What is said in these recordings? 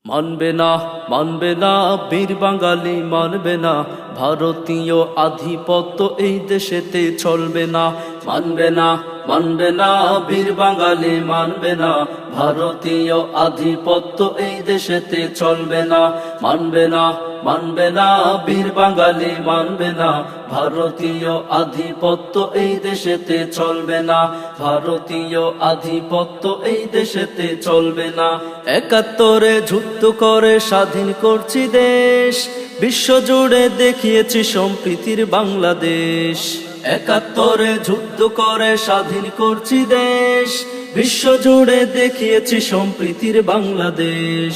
মানবে না, মানবে না, বীর বাঙালি মানবে না, ভারতীয় আধিপত্য এই দেশেতে চলবে না। মানবে না, মানবে না, বীর বাঙালি মানবে না, ভারতীয় আধিপত্য এই দেশেতে চলবে না। মানবে না, মানবে না, বীর বাঙালি মানবে না, ভারতীয় আধিপত্য এই দেশেতে চলবে না। ভারতীয় আধিপত্য এই দেশেতে চলবে না। ৭১ যুদ্ধ করে স্বাধীন করছি দেশ, বিশ্বজুড়ে দেখিয়েছি সম্প্রীতির বাংলাদেশ। ৭১ যুদ্ধ করে স্বাধীন করছি দেশ, বিশ্বজুড়ে দেখিয়েছি সম্প্রীতির বাংলাদেশ।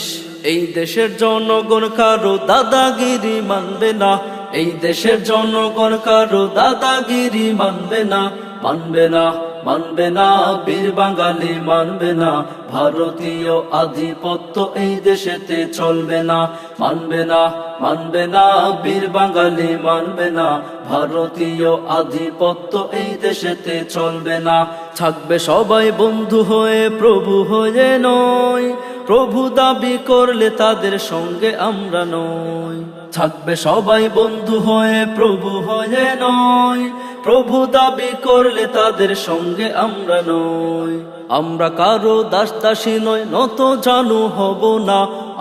এই দেশের জনগণ কারো দাদাগিরি মানবে না, এই দেশের জনগণ কারো দাদাগিরি মানবে না। মানবে না, মানবে না, বীর বাঙালি মানবে না, ভারতীয় আধিপত্য এই দেশেতে চলবে না। মানবে না, মানবে না, বীর বাঙালি মানবে না, ভারতীয় আধিপত্য এই দেশেতে চলবে না। থাকবে সবাই বন্ধু হয়ে, প্রভু হয়ে নয়, প্রভু দাবি করলে তাদের সঙ্গে আমরা নই। থাকবে সবাই বন্ধু হয়ে, প্রভু হয়ে নয়, প্রভু দাবি করলে তাদের সঙ্গে আমরা নই। আমরা কারো দাস দাসী নই, নত জানু হব না,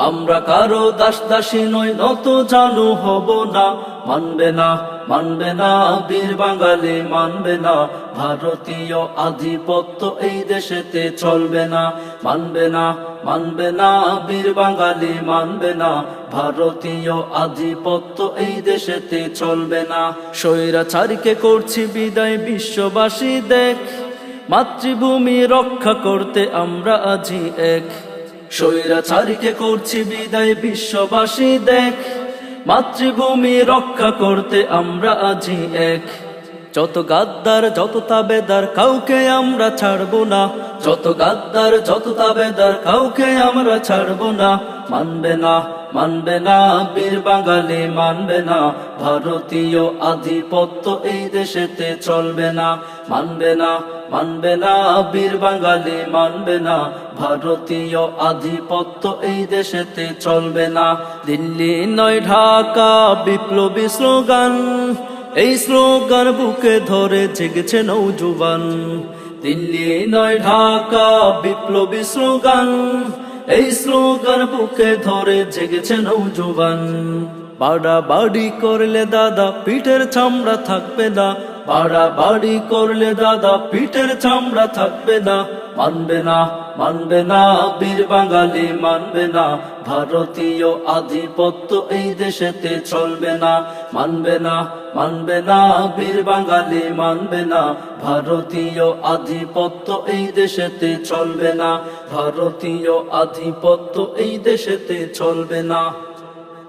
আমরা কারো দাস দাসী নই, নত জানু হব না। মানবে না, মানবে না, বীর বাঙালি মানবে না, ভারতীয় আধিপত্য এই দেশেতে চলবে না। মানবে না, মানবে না, বীর বাঙালি মানবে না, ভারতীয় আধিপত্য এই দেশেতে চলবে না। স্বৈরাচারীকে করছি বিদায়, বিশ্ববাসী দেখ, মাতৃভূমি রক্ষা করতে আমরা আজি এক। স্বৈরাচারীকে করছি বিদায়, বিশ্ববাসী দেখ, মাতৃভূমি রক্ষা করতে আমরা আজি এক। যত গাদ্দার যত তাবেদার কাউকে আমরা ছাড়বো না, যত গাদ্দার যত তাবেদার কাউকে আমরা ছাড়বো না। মানবে না, মানবে না, বীর বাঙালি মানবে না, ভারতীয় আধিপত্য এই দেশেতে চলবে না। মানবে না, মানবে না, বীর বাঙালি মানবে না, ভারতীয় আধিপত্য এই দেশেতে চলবে না। দিল্লি নয় ঢাকা বিপ্লবী স্লোগান, এই স্লোগান বুকে ধরে জেগেছে নৌজওয়ান। দিল্লি নয় ঢাকা বিপ্লবী স্লোগান, এই স্লোগান বুকে ধরে জেগেছে নৌজওয়ান। বাড়াবাড়ি করলে দাদা পিঠের চামড়া থাকবে না, বাড়াবাড়ি করলে দাদা পিঠের চামড়া থাকবে না। মানবে না, মানবে না, বীর বাঙালি মানবে না, ভারতীয় আধিপত্য এই দেশেতে চলবে না। মানবে না, মানবে না, বীর বাঙালি মানবে না, ভারতীয় আধিপত্য এই দেশেতে চলবে না। ভারতীয় আধিপত্য এই দেশেতে চলবে না।